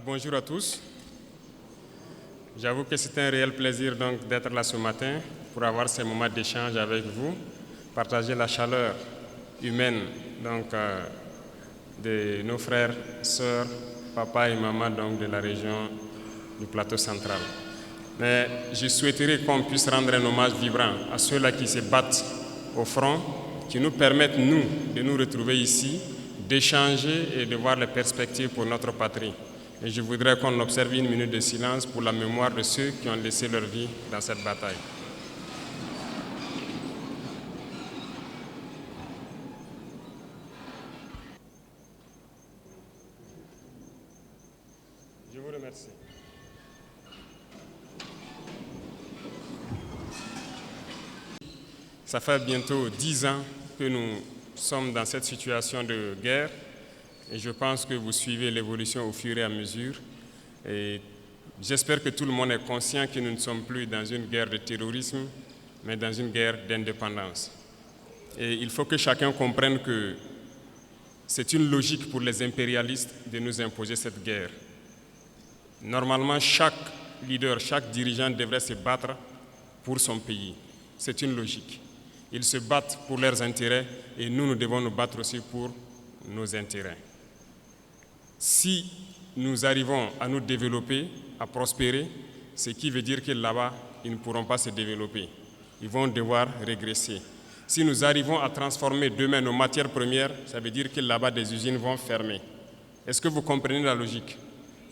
Bonjour à tous. J'avoue que c'est un réel plaisir donc d'être là ce matin pour avoir ces moments d'échange avec vous, partager la chaleur humaine de nos frères, sœurs, papa et maman donc de la région du plateau central. Mais je souhaiterais qu'on puisse rendre un hommage vibrant à ceux-là qui se battent au front, qui nous permettent, nous, de nous retrouver ici, d'échanger et de voir les perspectives pour notre patrie. Et je voudrais qu'on observe une minute de silence pour la mémoire de ceux qui ont laissé leur vie dans cette bataille. Je vous remercie. Ça fait bientôt 10 ans que nous sommes dans cette situation de guerre et je pense que vous suivez l'évolution au fur et à mesure. Et j'espère que tout le monde est conscient que nous ne sommes plus dans une guerre de terrorisme, mais dans une guerre d'indépendance. Et il faut que chacun comprenne que c'est une logique pour les impérialistes de nous imposer cette guerre. Normalement, chaque leader, chaque dirigeant devrait se battre pour son pays. C'est une logique. Ils se battent pour leurs intérêts et nous devons nous battre aussi pour nos intérêts. Si nous arrivons à nous développer, à prospérer, ce qui veut dire que là-bas, ils ne pourront pas se développer. Ils vont devoir régresser. Si nous arrivons à transformer demain nos matières premières, ça veut dire que là-bas, des usines vont fermer. Est-ce que vous comprenez la logique?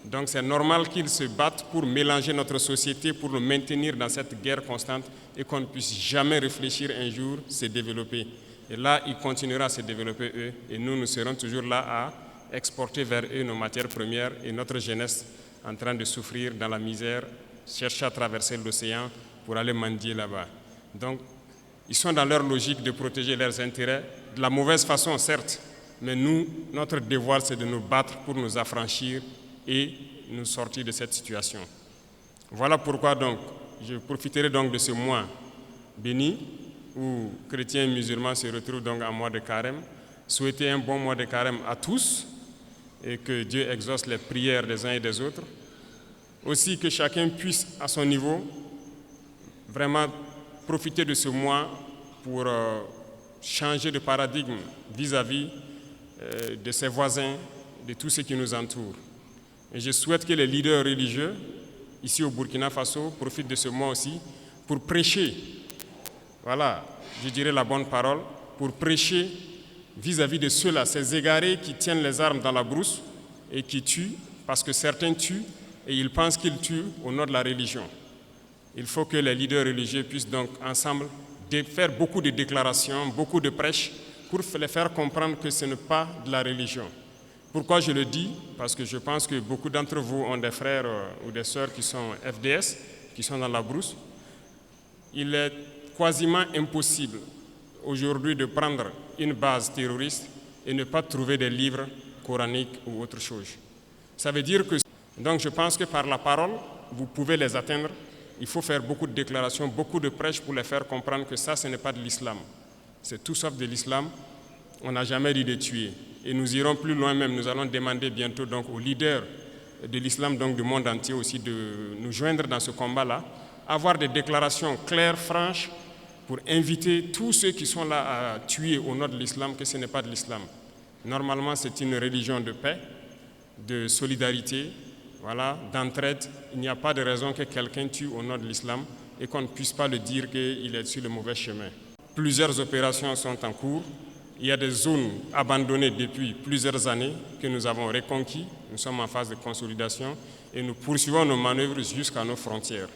Donc c'est normal qu'ils se battent pour mélanger notre société, pour nous maintenir dans cette guerre constante et qu'on ne puisse jamais réfléchir un jour se développer. Et là, ils continueront à se développer eux et nous serons toujours là à exporter vers eux nos matières premières et notre jeunesse en train de souffrir dans la misère, chercher à traverser l'océan pour aller mendier là-bas. Donc, ils sont dans leur logique de protéger leurs intérêts, de la mauvaise façon certes, mais nous, notre devoir c'est de nous battre pour nous affranchir et nous sortir de cette situation. Voilà pourquoi donc, je profiterai donc de ce mois béni où chrétiens et musulmans se retrouvent donc en mois de carême, souhaiter un bon mois de carême à tous et que Dieu exauce les prières des uns et des autres. Aussi que chacun puisse à son niveau vraiment profiter de ce mois pour changer de paradigme vis-à-vis de ses voisins, de tous ceux qui nous entourent. Et je souhaite que les leaders religieux, ici au Burkina Faso, profitent de ce mois aussi pour prêcher, voilà, je dirais la bonne parole, pour prêcher vis-à-vis de ceux-là, ces égarés qui tiennent les armes dans la brousse et qui tuent, parce que certains tuent et ils pensent qu'ils tuent au nom de la religion. Il faut que les leaders religieux puissent donc ensemble faire beaucoup de déclarations, beaucoup de prêches pour les faire comprendre que ce n'est pas de la religion. Pourquoi je le dis? Parce que je pense que beaucoup d'entre vous ont des frères ou des sœurs qui sont FDS, qui sont dans la brousse. Il est quasiment impossible aujourd'hui de prendre une base terroriste et ne pas trouver des livres coraniques ou autre chose. Ça veut dire que, donc je pense que par la parole, vous pouvez les atteindre. Il faut faire beaucoup de déclarations, beaucoup de prêches pour les faire comprendre que ça, ce n'est pas de l'islam. C'est tout sauf de l'islam. On n'a jamais dit de tuer. Et nous irons plus loin même. Nous allons demander bientôt donc aux leaders de l'islam, donc du monde entier aussi, de nous joindre dans ce combat-là, avoir des déclarations claires, franches, pour inviter tous ceux qui sont là à tuer au nom de l'islam, que ce n'est pas de l'islam. Normalement, c'est une religion de paix, de solidarité, voilà, d'entraide. Il n'y a pas de raison que quelqu'un tue au nom de l'islam et qu'on ne puisse pas le dire qu'il est sur le mauvais chemin. Plusieurs opérations sont en cours. Il y a des zones abandonnées depuis plusieurs années que nous avons reconquis. Nous sommes en phase de consolidation et nous poursuivons nos manœuvres jusqu'à nos frontières.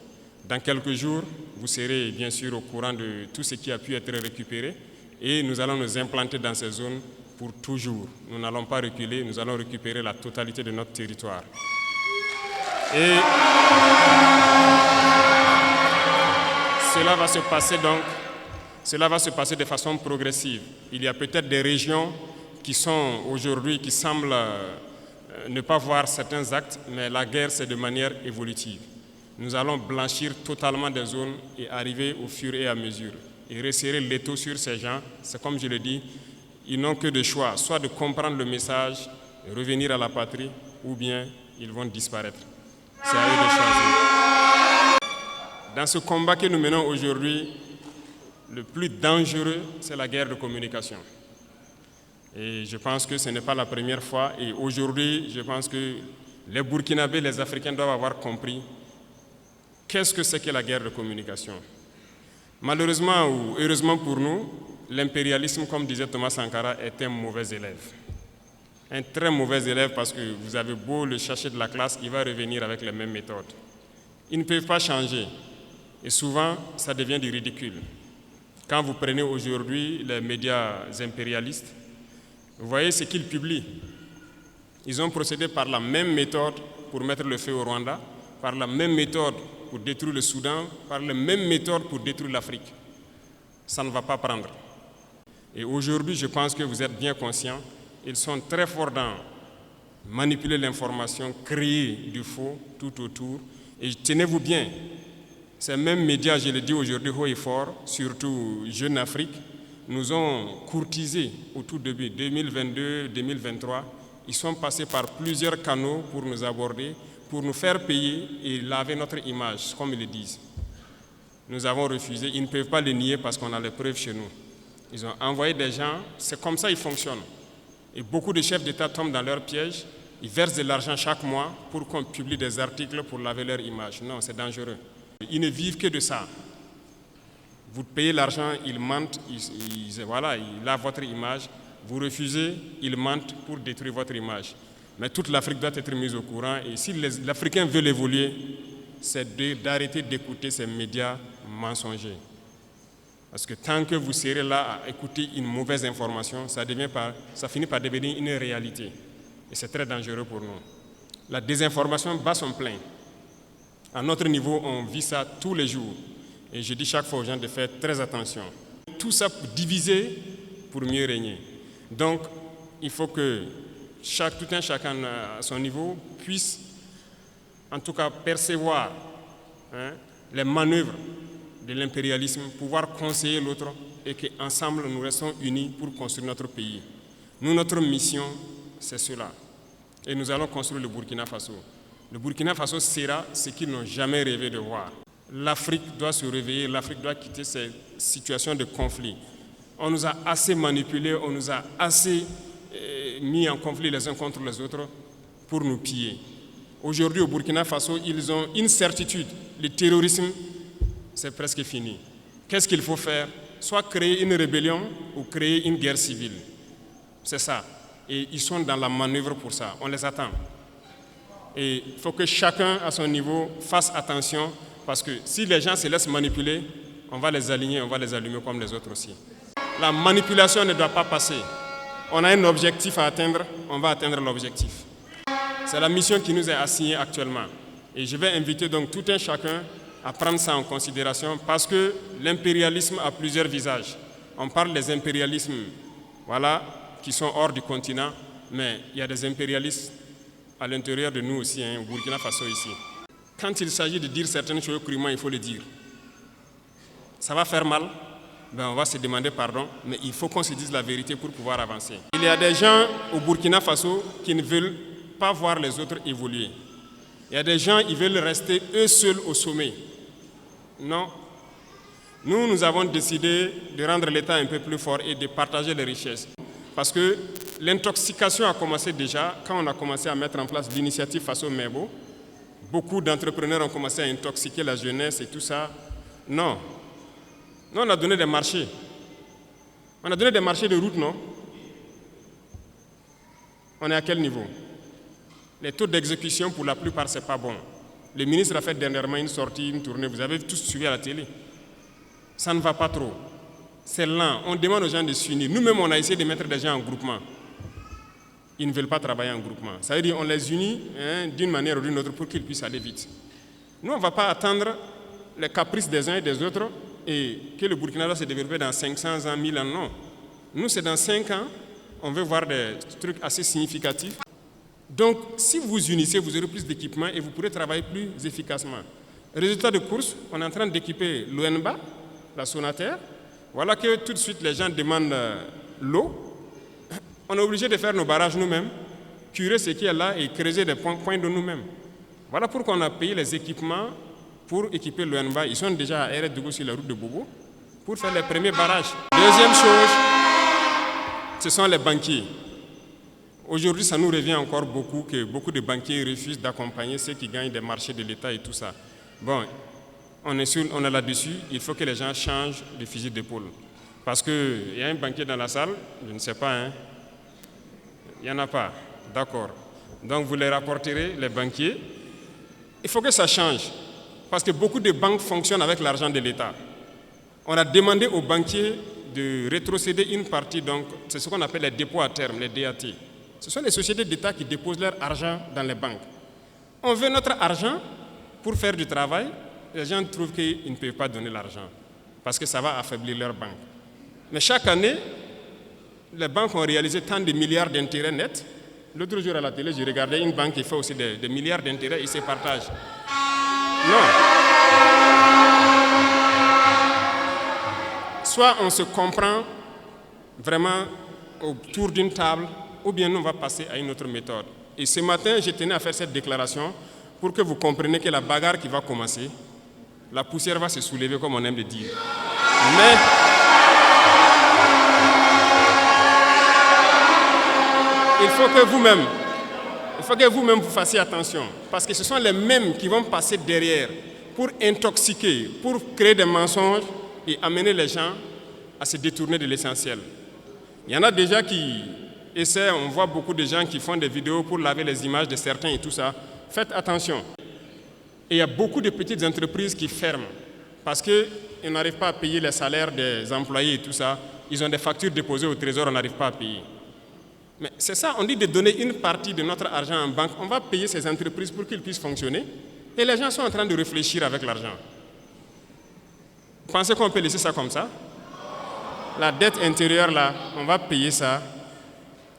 Dans quelques jours, vous serez bien sûr au courant de tout ce qui a pu être récupéré et nous allons nous implanter dans ces zones pour toujours. Nous n'allons pas reculer, nous allons récupérer la totalité de notre territoire. Et cela va se passer de façon progressive. Il y a peut-être des régions qui sont aujourd'hui, qui semblent ne pas voir certains actes, mais la guerre, c'est de manière évolutive. Nous allons blanchir totalement des zones et arriver au fur et à mesure. Et resserrer l'étau sur ces gens, c'est comme je le dis, ils n'ont que de choix, soit de comprendre le message, revenir à la patrie, ou bien ils vont disparaître. C'est à eux de choisir. Dans ce combat que nous menons aujourd'hui, le plus dangereux, c'est la guerre de communication. Et je pense que ce n'est pas la première fois. Et aujourd'hui, je pense que les Burkinabés, les Africains doivent avoir compris qu'est-ce que c'est que la guerre de communication. Malheureusement ou heureusement pour nous, l'impérialisme, comme disait Thomas Sankara, est un mauvais élève. Un très mauvais élève parce que vous avez beau le chercher de la classe, il va revenir avec les mêmes méthodes. Ils ne peuvent pas changer. Et souvent, ça devient du ridicule. Quand vous prenez aujourd'hui les médias impérialistes, vous voyez ce qu'ils publient. Ils ont procédé par la même méthode pour mettre le feu au Rwanda, par la même méthode pour détruire le Soudan, par la même méthode pour détruire l'Afrique. Ça ne va pas prendre. Et aujourd'hui, je pense que vous êtes bien conscients, ils sont très forts dans manipuler l'information, créer du faux tout autour. Et tenez-vous bien, ces mêmes médias, je le dis aujourd'hui haut et fort, surtout Jeune Afrique, nous ont courtisés au tout début, 2022-2023. Ils sont passés par plusieurs canaux pour nous aborder, pour nous faire payer et laver notre image, comme ils le disent. Nous avons refusé, ils ne peuvent pas le nier parce qu'on a les preuves chez nous. Ils ont envoyé des gens, c'est comme ça qu'ils fonctionnent. Et beaucoup de chefs d'État tombent dans leur piège, ils versent de l'argent chaque mois pour qu'on publie des articles pour laver leur image. Non, c'est dangereux. Ils ne vivent que de ça. Vous payez l'argent, ils mentent, ils lavent votre image. Vous refusez, ils mentent pour détruire votre image. Mais toute l'Afrique doit être mise au courant. Et si l'Africain veut évoluer, c'est d'arrêter d'écouter ces médias mensongers. Parce que tant que vous serez là à écouter une mauvaise information, ça finit par devenir une réalité. Et c'est très dangereux pour nous. La désinformation bat son plein. À notre niveau, on vit ça tous les jours. Et je dis chaque fois aux gens de faire très attention. Tout ça pour diviser, pour mieux régner. Donc, il faut que tout un chacun à son niveau puisse, en tout cas, percevoir les manœuvres de l'impérialisme, pouvoir conseiller l'autre et qu'ensemble, nous restons unis pour construire notre pays. Nous, notre mission, c'est cela. Et nous allons construire le Burkina Faso. Le Burkina Faso sera ce qu'ils n'ont jamais rêvé de voir. L'Afrique doit se réveiller, l'Afrique doit quitter ces situations de conflit. On nous a assez manipulés, on nous a assez mis en conflit les uns contre les autres pour nous piller. Aujourd'hui, au Burkina Faso, ils ont une certitude. Le terrorisme, c'est presque fini. Qu'est-ce qu'il faut faire? Soit créer une rébellion ou créer une guerre civile. C'est ça. Et ils sont dans la manœuvre pour ça. On les attend. Et il faut que chacun, à son niveau, fasse attention. Parce que si les gens se laissent manipuler, on va les aligner, on va les allumer comme les autres aussi. La manipulation ne doit pas passer. On a un objectif à atteindre, on va atteindre l'objectif. C'est la mission qui nous est assignée actuellement. Et je vais inviter donc tout un chacun à prendre ça en considération parce que l'impérialisme a plusieurs visages. On parle des impérialismes qui sont hors du continent, mais il y a des impérialistes à l'intérieur de nous aussi, au Burkina Faso ici. Quand il s'agit de dire certaines choses crûment, il faut le dire. Ça va faire mal, on va se demander pardon, mais il faut qu'on se dise la vérité pour pouvoir avancer. Il y a des gens au Burkina Faso qui ne veulent pas voir les autres évoluer. Il y a des gens qui veulent rester eux seuls au sommet. Non. Nous avons décidé de rendre l'État un peu plus fort et de partager les richesses. Parce que l'intoxication a commencé déjà quand on a commencé à mettre en place l'initiative Faso Mebo. Beaucoup d'entrepreneurs ont commencé à intoxiquer la jeunesse et tout ça. Non. Nous, on a donné des marchés. On a donné des marchés de route, non? On est à quel niveau? Les taux d'exécution, pour la plupart, ce n'est pas bon. Le ministre a fait dernièrement une sortie, une tournée. Vous avez tous suivi à la télé. Ça ne va pas trop. C'est lent. On demande aux gens de s'unir. Nous-mêmes, on a essayé de mettre des gens en groupement. Ils ne veulent pas travailler en groupement. Ça veut dire qu'on les unit d'une manière ou d'une autre pour qu'ils puissent aller vite. Nous, on ne va pas attendre les caprices des uns et des autres et que le Burkina va se développer dans 500 ans, 1000 ans. Non. Nous, c'est dans 5 ans. On veut voir des trucs assez significatifs. Donc, si vous vous unissez, vous aurez plus d'équipements et vous pourrez travailler plus efficacement. Résultat de course, on est en train d'équiper l'ONBA, la Sonater. Voilà que tout de suite, les gens demandent l'eau. On est obligé de faire nos barrages nous-mêmes, curer ce qui est là et creuser des points de nous-mêmes. Voilà pourquoi on a payé les équipements pour équiper l'ONVA. Ils sont déjà à RDG sur la route de Bobo pour faire les premiers barrages. Deuxième chose, ce sont les banquiers. Aujourd'hui, ça nous revient encore beaucoup que beaucoup de banquiers refusent d'accompagner ceux qui gagnent des marchés de l'État et tout ça. Bon, on est là-dessus, il faut que les gens changent de fusil d'épaule. Parce qu'il y a un banquier dans la salle, je ne sais pas, hein. Il n'y en a pas, d'accord. Donc vous les rapporterez, les banquiers. Il faut que ça change, parce que beaucoup de banques fonctionnent avec l'argent de l'État. On a demandé aux banquiers de rétrocéder une partie, donc c'est ce qu'on appelle les dépôts à terme, les DAT. Ce sont les sociétés d'État qui déposent leur argent dans les banques. On veut notre argent pour faire du travail. Les gens trouvent qu'ils ne peuvent pas donner l'argent parce que ça va affaiblir leur banque. Mais chaque année, les banques ont réalisé tant de milliards d'intérêts nets. L'autre jour à la télé, j'ai regardé une banque qui fait aussi des milliards d'intérêts et se partage. Non. Soit on se comprend vraiment autour d'une table, ou bien nous on va passer à une autre méthode. Et ce matin, je tenais à faire cette déclaration pour que vous compreniez que la bagarre qui va commencer, la poussière va se soulever comme on aime le dire. Mais il faut que vous-même vous fassiez attention, parce que ce sont les mêmes qui vont passer derrière pour intoxiquer, pour créer des mensonges et amener les gens à se détourner de l'essentiel. Il y en a déjà qui essaient, on voit beaucoup de gens qui font des vidéos pour laver les images de certains et tout ça. Faites attention. Et il y a beaucoup de petites entreprises qui ferment parce qu'ils n'arrivent pas à payer les salaires des employés et tout ça. Ils ont des factures déposées au trésor, on n'arrive pas à payer. Mais c'est ça, on dit de donner une partie de notre argent en banque. On va payer ces entreprises pour qu'ils puissent fonctionner. Et les gens sont en train de réfléchir avec l'argent. Vous pensez qu'on peut laisser ça comme ça? La dette intérieure, là, on va payer ça.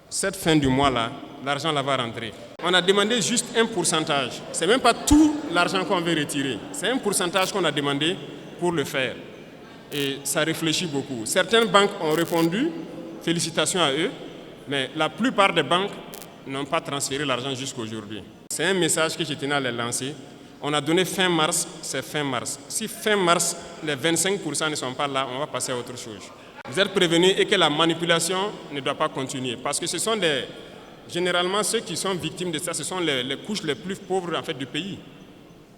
Cette fin du mois, là, l'argent là va rentrer. On a demandé juste un pourcentage. Ce n'est même pas tout l'argent qu'on veut retirer. C'est un pourcentage qu'on a demandé pour le faire. Et ça réfléchit beaucoup. Certaines banques ont répondu, félicitations à eux, mais la plupart des banques n'ont pas transféré l'argent jusqu'à aujourd'hui. C'est un message que je tenais à les lancer. On a donné fin mars, c'est fin mars. Si fin mars, les 25% ne sont pas là, on va passer à autre chose. Vous êtes prévenus et que la manipulation ne doit pas continuer. Parce que ce sont généralement ceux qui sont victimes de ça, ce sont les couches les plus pauvres en fait, du pays.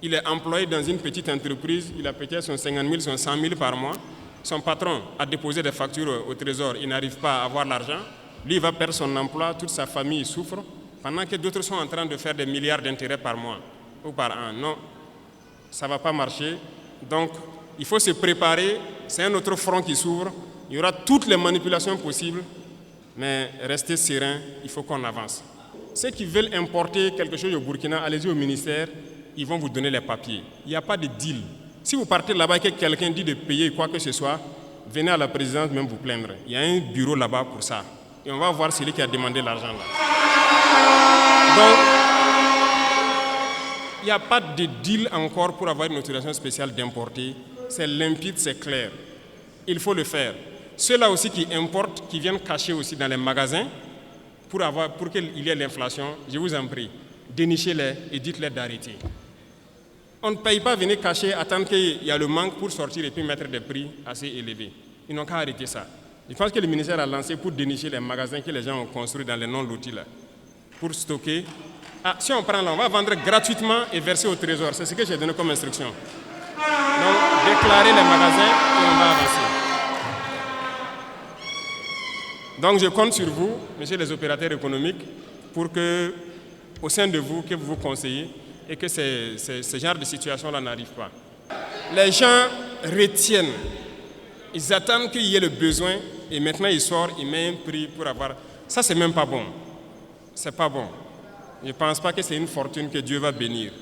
Il est employé dans une petite entreprise, il a peut-être son 50 000, son 100 000 par mois. Son patron a déposé des factures au trésor, il n'arrive pas à avoir l'argent. Lui, il va perdre son emploi, toute sa famille souffre, pendant que d'autres sont en train de faire des milliards d'intérêts par mois ou par an. Non, ça ne va pas marcher. Donc, il faut se préparer. C'est un autre front qui s'ouvre. Il y aura toutes les manipulations possibles, mais restez serein, il faut qu'on avance. Ceux qui veulent importer quelque chose au Burkina, allez-y au ministère, ils vont vous donner les papiers. Il n'y a pas de deal. Si vous partez là-bas et que quelqu'un dit de payer quoi que ce soit, venez à la présidence même vous plaindre. Il y a un bureau là-bas pour ça. Et on va voir celui qui a demandé l'argent là. Donc, il n'y a pas de deal encore pour avoir une autorisation spéciale d'importer. C'est limpide, c'est clair. Il faut le faire. Ceux-là aussi qui importent, qui viennent cacher aussi dans les magasins pour qu'il y ait l'inflation, je vous en prie, dénichez-les et dites-les d'arrêter. On ne paye pas venir cacher, attendre qu'il y a le manque pour sortir et puis mettre des prix assez élevés. Ils n'ont qu'à arrêter ça. Je pense que le ministère a lancé pour dénicher les magasins que les gens ont construits dans les non-lotis là, pour stocker. Ah, si on prend là, on va vendre gratuitement et verser au trésor. C'est ce que j'ai donné comme instruction. Donc, déclarer les magasins et on va avancer. Donc, je compte sur vous, messieurs les opérateurs économiques, pour que, au sein de vous, que vous vous conseillez et que ce genre de situation-là n'arrive pas. Les gens retiennent. Ils attendent qu'il y ait le besoin et maintenant ils sortent, ils mettent un prix pour avoir... Ça, c'est même pas bon. C'est pas bon. Je ne pense pas que c'est une fortune que Dieu va bénir.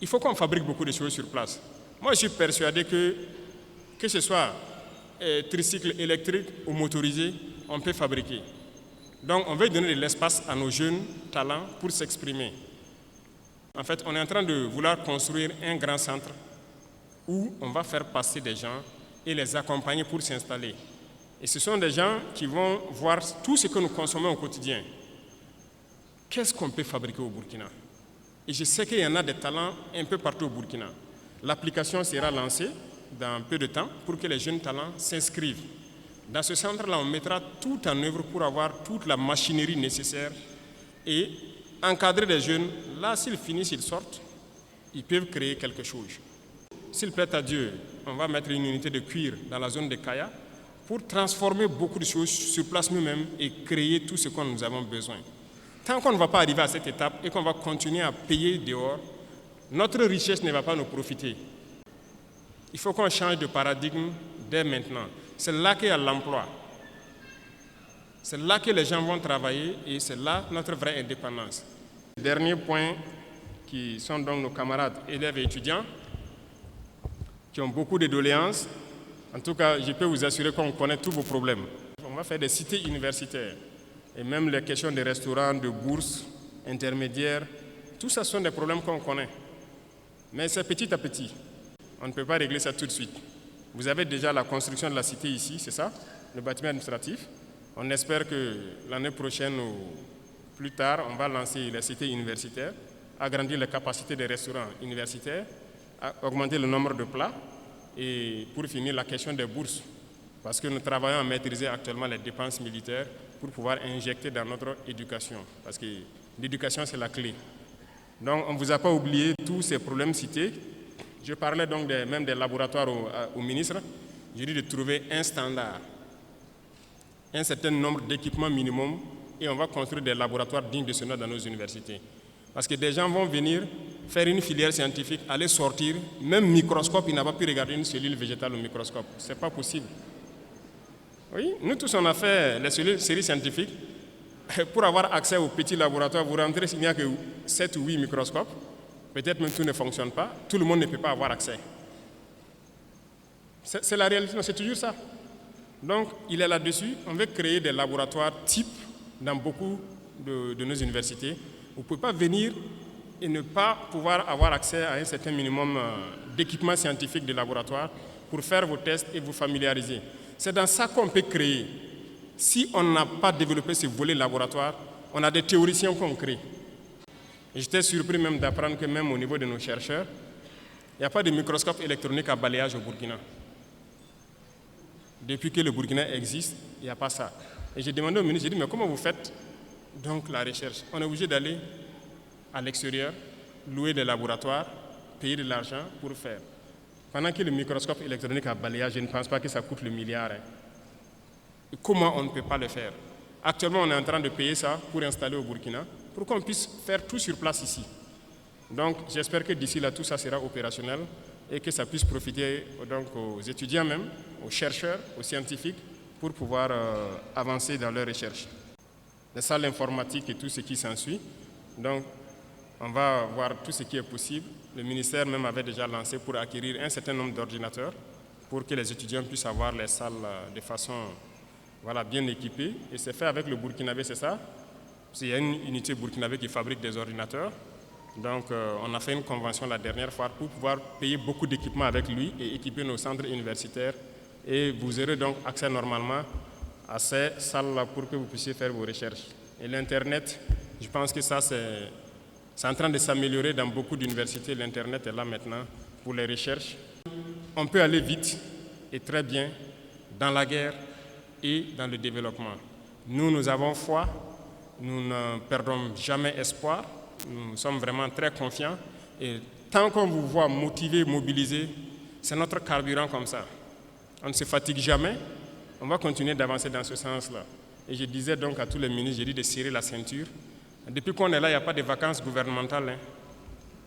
Il faut qu'on fabrique beaucoup de choses sur place. Moi, je suis persuadé que ce soit tricycle électrique ou motorisé, on peut fabriquer. Donc, on veut donner de l'espace à nos jeunes talents pour s'exprimer. En fait, on est en train de vouloir construire un grand centre où on va faire passer des gens et les accompagner pour s'installer. Et ce sont des gens qui vont voir tout ce que nous consommons au quotidien. qu'est-ce qu'on peut fabriquer au Burkina? Et je sais qu'il y en a des talents un peu partout au Burkina. L'application sera lancée dans peu de temps pour que les jeunes talents s'inscrivent. Dans ce centre-là, on mettra tout en œuvre pour avoir toute la machinerie nécessaire et encadrer les jeunes. Là, s'ils finissent, ils sortent, ils peuvent créer quelque chose. S'il plaît à Dieu, on va mettre une unité de cuir dans la zone de Kaya pour transformer beaucoup de choses sur place nous-mêmes et créer tout ce que nous avons besoin. Tant qu'on ne va pas arriver à cette étape et qu'on va continuer à payer dehors, notre richesse ne va pas nous profiter. Il faut qu'on change de paradigme dès maintenant. C'est là qu'il y a l'emploi. C'est là que les gens vont travailler et c'est là notre vraie indépendance. Dernier point, qui sont donc nos camarades élèves et étudiants, qui ont beaucoup de doléances. En tout cas, je peux vous assurer qu'on connaît tous vos problèmes. On va faire des cités universitaires. Et même les questions de restaurants, de bourses, intermédiaires, tout ça sont des problèmes qu'on connaît. Mais c'est petit à petit. On ne peut pas régler ça tout de suite. Vous avez déjà la construction de la cité ici, c'est ça? Le bâtiment administratif. On espère que l'année prochaine ou plus tard, on va lancer la cité universitaire, agrandir les capacités des restaurants universitaires, augmenter le nombre de plats et pour finir la question des bourses. Parce que nous travaillons à maîtriser actuellement les dépenses militaires pour pouvoir injecter dans notre éducation. Parce que l'éducation, c'est la clé. Donc, on ne vous a pas oublié tous ces problèmes cités. Je parlais donc même des laboratoires au ministre. Je dis de trouver un standard, un certain nombre d'équipements minimum et on va construire des laboratoires dignes de ce nom dans nos universités. Parce que des gens vont venir faire une filière scientifique, aller sortir, même microscope, il n'a pas pu regarder une cellule végétale au microscope. Ce n'est pas possible. Oui, nous tous on a fait les séries scientifiques. Pour avoir accès au petit laboratoire, vous rentrez s'il n'y a que 7 ou 8 microscopes. Peut-être même tout ne fonctionne pas. Tout le monde ne peut pas avoir accès. C'est la réalité, c'est toujours ça. Donc, il est là-dessus. On veut créer des laboratoires types dans beaucoup de nos universités. Vous ne pouvez pas venir et ne pas pouvoir avoir accès à un certain minimum d'équipements scientifiques de laboratoire pour faire vos tests et vous familiariser. C'est dans ça qu'on peut créer. Si on n'a pas développé ce volet laboratoire, on a des théoriciens qu'on crée. J'étais surpris même d'apprendre que même au niveau de nos chercheurs, il n'y a pas de microscope électronique à balayage au Burkina. Depuis que le Burkina existe, il n'y a pas ça. Et j'ai demandé au ministre, j'ai dit, mais comment vous faites donc la recherche? On est obligé d'aller à l'extérieur, louer des laboratoires, payer de l'argent pour faire. Pendant que le microscope électronique à balayage, je ne pense pas que ça coûte le milliard. Et comment on ne peut pas le faire? Actuellement, on est en train de payer ça pour installer au Burkina, pour qu'on puisse faire tout sur place ici. Donc, j'espère que d'ici là, tout ça sera opérationnel et que ça puisse profiter donc, aux étudiants même, aux chercheurs, aux scientifiques, pour pouvoir avancer dans leurs recherches. Les salles informatiques et tout ce qui s'ensuit. Donc, on va voir tout ce qui est possible. Le ministère même avait déjà lancé pour acquérir un certain nombre d'ordinateurs pour que les étudiants puissent avoir les salles de façon bien équipées. Et c'est fait avec le Burkinabé, c'est ça? Il y a une unité burkinabé qui fabrique des ordinateurs. Donc, on a fait une convention la dernière fois pour pouvoir payer beaucoup d'équipements avec lui et équiper nos centres universitaires. Et vous aurez donc accès normalement à ces salles-là pour que vous puissiez faire vos recherches. Et l'Internet, je pense que ça, c'est en train de s'améliorer dans beaucoup d'universités. L'Internet est là maintenant pour les recherches. On peut aller vite et très bien dans la guerre et dans le développement. Nous avons foi, nous ne perdons jamais espoir, nous sommes vraiment très confiants. Et tant qu'on vous voit motivé, mobilisé, c'est notre carburant comme ça. On ne se fatigue jamais, on va continuer d'avancer dans ce sens-là. Et je disais donc à tous les ministres, j'ai dit de serrer la ceinture. Depuis qu'on est là, il n'y a pas de vacances gouvernementales.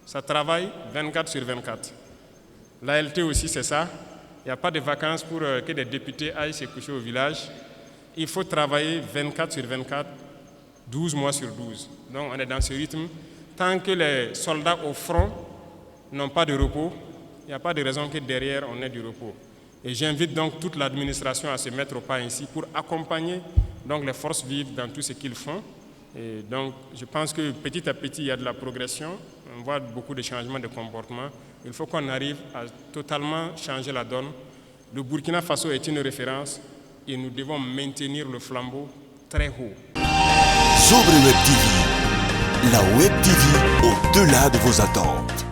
Ça travaille 24 sur 24. L'ALT aussi, c'est ça. Il n'y a pas de vacances pour que des députés aillent se coucher au village. Il faut travailler 24 sur 24, 12 mois sur 12. Donc on est dans ce rythme. Tant que les soldats au front n'ont pas de repos, il n'y a pas de raison que derrière on ait du repos. Et j'invite donc toute l'administration à se mettre au pas ainsi pour accompagner donc, les forces vives dans tout ce qu'ils font. Et donc je pense que petit à petit, il y a de la progression. On voit beaucoup de changements de comportement. Il faut qu'on arrive à totalement changer la donne. Le Burkina Faso est une référence et nous devons maintenir le flambeau très haut. Sobre Web TV. La Web TV, au-delà de vos attentes.